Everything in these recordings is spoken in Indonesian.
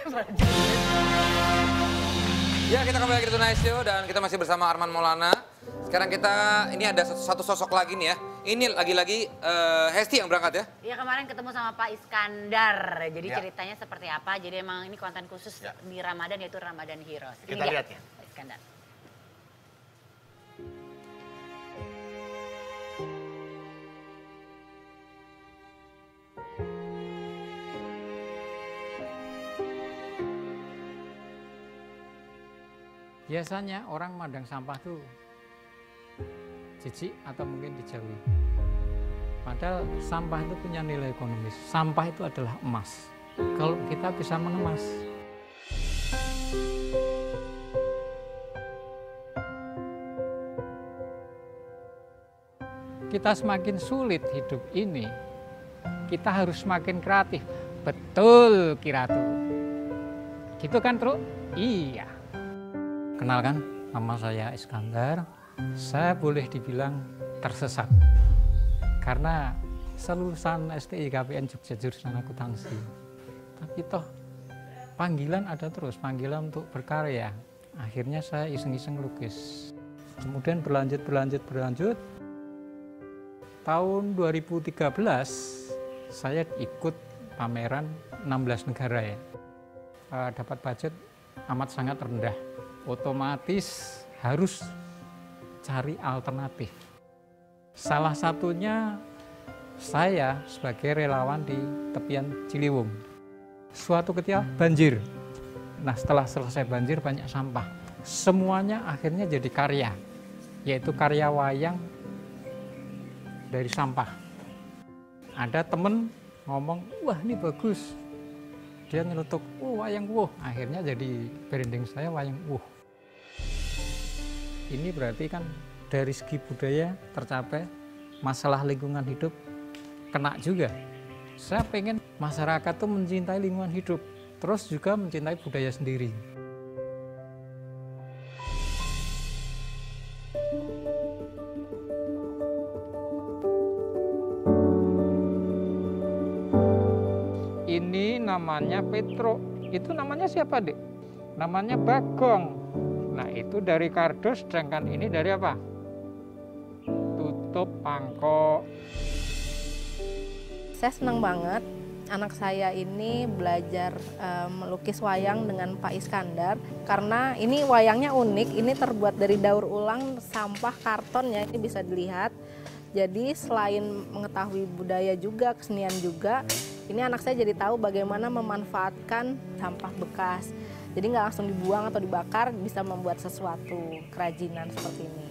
Ya, kita kembali lagi di Tonight Show dan kita masih bersama Arman Maulana. Sekarang ini ada satu sosok lagi nih ya. Ini lagi-lagi Hesti yang berangkat ya? Iya, kemarin ketemu sama Pak Iskandar. Jadi ya, ceritanya seperti apa? Jadi emang ini konten khusus ya, di Ramadan, yaitu Ramadan Heroes. Kita lihat ya. Pak Iskandar. Biasanya orang memandang sampah tuh jijik atau mungkin dijauhi. Padahal sampah itu punya nilai ekonomis. Sampah itu adalah emas. Kalau kita bisa mengemas. Kita semakin sulit hidup ini, kita harus semakin kreatif. Betul, Kiratu. Gitu kan, Truk? Iya. Kenalkan, nama saya Iskandar. Saya boleh dibilang tersesat karena selulusan STI KPN Jogja jurusan akuntansi. Tapi toh panggilan ada terus, panggilan untuk berkarya. Akhirnya saya iseng-iseng lukis. Kemudian berlanjut. Tahun 2013 saya ikut pameran 16 negara ya. Dapat budget amat sangat rendah. Otomatis harus cari alternatif. Salah satunya saya sebagai relawan di tepian Ciliwung. Suatu ketika banjir. Nah, setelah selesai banjir banyak sampah. Semuanya akhirnya jadi karya, yaitu karya wayang dari sampah. Ada temen ngomong, wah ini bagus. Dia nyelutuk, wayang wuh. Akhirnya jadi branding saya wayang wuh. Ini berarti kan dari segi budaya tercapai, masalah lingkungan hidup kena juga. Saya pengen masyarakat tuh mencintai lingkungan hidup, terus juga mencintai budaya sendiri. Ini namanya Petro. Itu namanya siapa, Dek? Namanya Bagong. Nah, itu dari kardus, sedangkan ini dari apa? Tutup pangkok. Saya senang banget anak saya ini belajar melukis wayang dengan Pak Iskandar, karena ini wayangnya unik. Ini terbuat dari daur ulang sampah karton ya, ini bisa dilihat. Jadi selain mengetahui budaya juga, kesenian juga, ini anak saya jadi tahu bagaimana memanfaatkan sampah bekas. Jadi nggak langsung dibuang atau dibakar, bisa membuat sesuatu kerajinan seperti ini.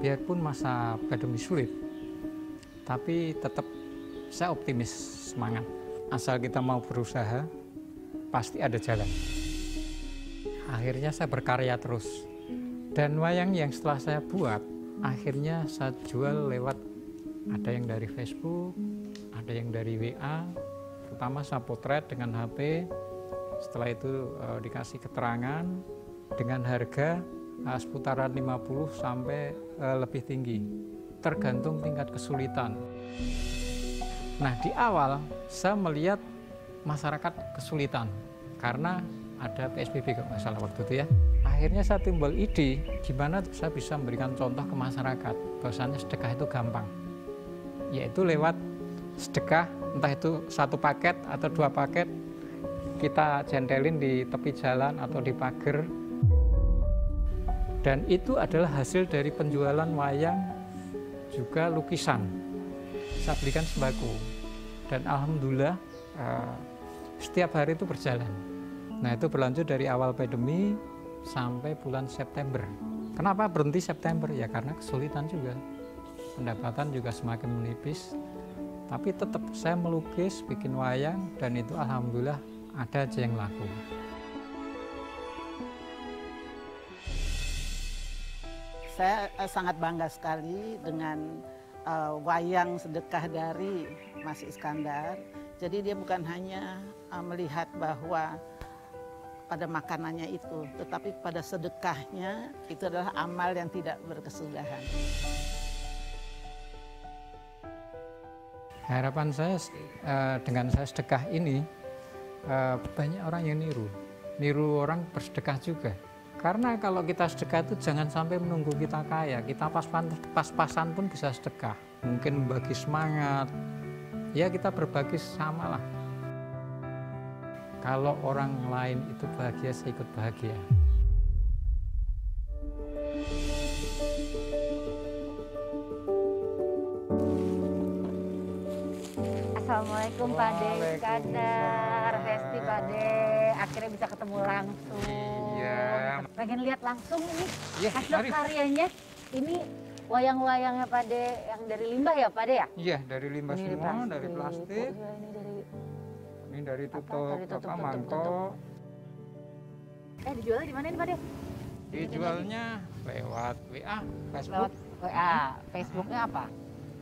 Biarpun masa pandemi sulit, tapi tetap saya optimis, semangat. Asal kita mau berusaha, pasti ada jalan. Akhirnya saya berkarya terus. Dan wayang yang setelah saya buat, akhirnya saya jual lewat, ada yang dari Facebook, ada yang dari WA. Pertama saya potret dengan HP, setelah itu dikasih keterangan dengan harga seputaran 50 sampai lebih tinggi, tergantung tingkat kesulitan. Nah, di awal saya melihat masyarakat kesulitan karena ada PSBB kalau nggak salah waktu itu ya. Akhirnya saya timbul ide gimana saya bisa memberikan contoh ke masyarakat bahwasanya sedekah itu gampang, yaitu lewat sedekah, entah itu 1 paket atau 2 paket, kita jentelin di tepi jalan atau di pagar. Dan itu adalah hasil dari penjualan wayang juga lukisan. Saya belikan sembako. Dan alhamdulillah setiap hari itu berjalan. Nah, itu berlanjut dari awal pandemi sampai bulan September. Kenapa berhenti September? Ya karena kesulitan juga. Pendapatan juga semakin menipis. Tapi tetap saya melukis, bikin wayang, dan itu alhamdulillah ada aja yang laku. Saya sangat bangga sekali dengan wayang sedekah dari Mas Iskandar. Jadi dia bukan hanya melihat bahwa pada makanannya itu, tetapi pada sedekahnya itu adalah amal yang tidak berkesudahan. Harapan saya dengan saya sedekah ini banyak orang yang niru orang bersedekah juga. Karena kalau kita sedekah itu jangan sampai menunggu kita kaya, kita pas-pasan pun bisa sedekah. Mungkin membagi semangat, ya kita berbagi sama lah. Kalau orang lain itu bahagia, saya ikut bahagia. Assalamualaikum Pak De Iskandar, Festi Pak De, akhirnya bisa ketemu langsung. Iya. Pengen lihat langsung ini Iya, hasil mari. karyanya. Ini wayang-wayangnya Pak De yang dari limbah ya Pak De ya? Iya, dari limbah semua, dari plastik. Oh, iya, Ini dari tutup Dari tutup, mangkok. Dijualnya di mana nih Pak De? Dijualnya lewat WA, Facebook. Lewat WA, Facebooknya apa?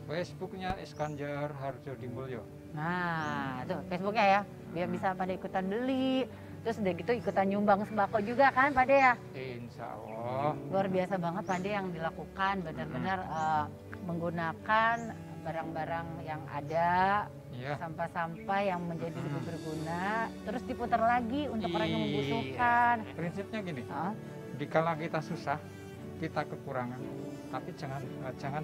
Facebooknya Iskandar Harjo Dimulyo. Nah, tuh Facebooknya ya, biar bisa pada ikutan beli. Terus udah gitu ikutan nyumbang sembako juga kan Pak De ya? Insya Allah. Luar biasa banget Pak De yang dilakukan, benar-benar menggunakan barang-barang yang ada, Iya. sampah-sampah yang menjadi lebih berguna, terus diputar lagi untuk orang yang membutuhkan. Prinsipnya gini, Hah? dikala kita susah, kita kekurangan, tapi jangan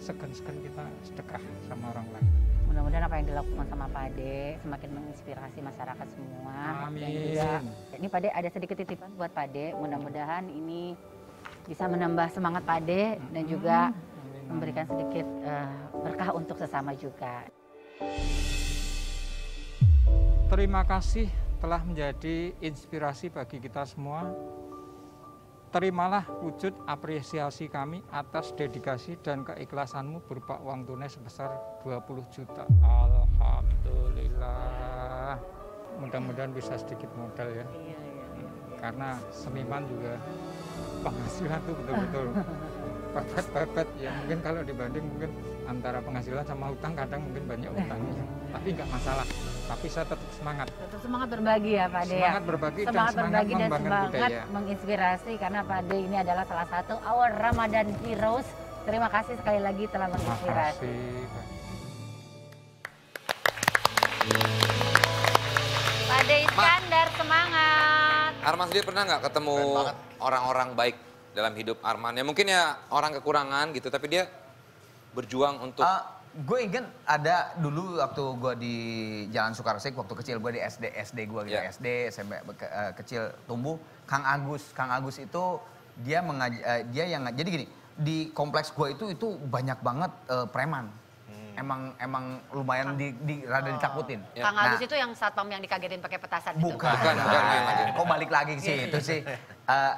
segan-segan kita sedekah sama orang lain. Mudah-mudahan apa yang dilakukan sama Pak De semakin menginspirasi masyarakat semua. Dan juga, Amin. ini Pak De ada sedikit titipan buat Pak De, mudah-mudahan ini bisa menambah semangat Pak De dan juga memberikan sedikit berkah untuk sesama juga. Terima kasih telah menjadi inspirasi bagi kita semua. Terimalah wujud apresiasi kami atas dedikasi dan keikhlasanmu berupa uang tunai sebesar 20 juta. Alhamdulillah. Mudah-mudahan bisa sedikit modal ya. Karena seniman juga penghasilan tuh betul-betul pepet-pepet ya. Mungkin kalau dibanding mungkin antara penghasilan sama hutang kadang mungkin banyak hutangnya. Tapi nggak masalah. Tapi saya tetap semangat. Tetap semangat berbagi ya Pak De. Semangat berbagi dan Semangat semangat berbagi dan membangun semangat budaya. menginspirasi karena Pak De ini adalah salah satu our Ramadan Heroes. Terima kasih sekali lagi telah Terima menginspirasi. kasih. Pak De Iskandar, semangat. Arman sendiri pernah nggak ketemu Keren banget. orang-orang baik dalam hidup Arman? Ya mungkin ya orang kekurangan gitu, tapi dia berjuang untuk... Gue inget ada dulu waktu gue di Jalan Sukarsik waktu kecil, gue di SD gue gitu, Yeah. SD SMP kecil tumbuh. Kang Agus itu dia jadi gini, di kompleks gue itu banyak banget preman. Emang lumayan rada ditakutin. Ya. Kang Agus itu yang satpam yang dikagetin pakai petasan itu. Bukan. bukan. Kok balik lagi ke situ sih?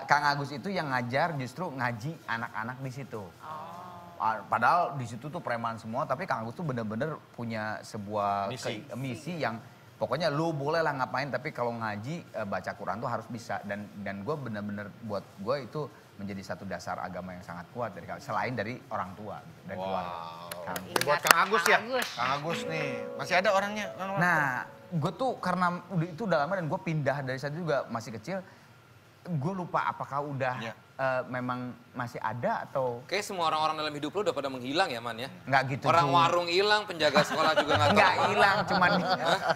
Kang Agus itu yang ngajar justru ngaji anak-anak di situ. Padahal di situ tuh preman semua, tapi Kang Agus tuh bener-bener punya sebuah misi yang pokoknya lu boleh lah ngapain, tapi kalau ngaji baca Quran tuh harus bisa. Dan gue bener-bener buat gue itu menjadi satu dasar agama yang sangat kuat selain dari orang tua gitu, dan keluarga. Ingat Buat Kang Agus ya? Kang Agus nih, masih ada orangnya. Nah, gue tuh karena itu udah lama dan gue pindah dari saat itu juga masih kecil, gue lupa apakah udah memang masih ada atau... Kayak semua orang-orang dalam hidup lo udah pada menghilang ya Man ya? Nggak gitu. Orang warung hilang, penjaga sekolah juga nggak tahu. Nggak hilang, cuman...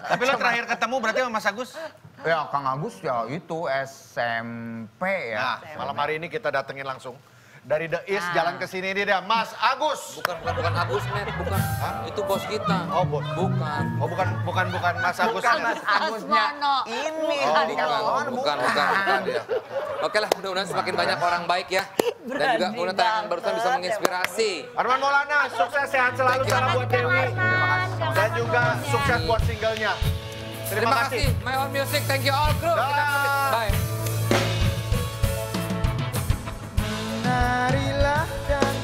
Tapi lo terakhir ketemu berarti sama Mas Agus? Ya Kang Agus ya itu SMP ya. Nah, malam hari ini kita datengin langsung. Dari The East jalan ke sini dia Mas Agus. Bukan Agus Net, bukan. Itu bos kita. Oh, bos. Bukan. Oh, bukan Mas Agus. Bukan Mas Agusnya ini. Bukan. Ya. Oke lah, mudah-mudahan semakin banyak orang baik ya. Dan juga mudah tayangan barusan bisa menginspirasi. Arman Maulana, sukses sehat selalu salam buat Dewi. Dan juga sukses buat singlenya. Terima kasih. My Own Music, thank you all crew. Kita pamit. Bye. Marilah dan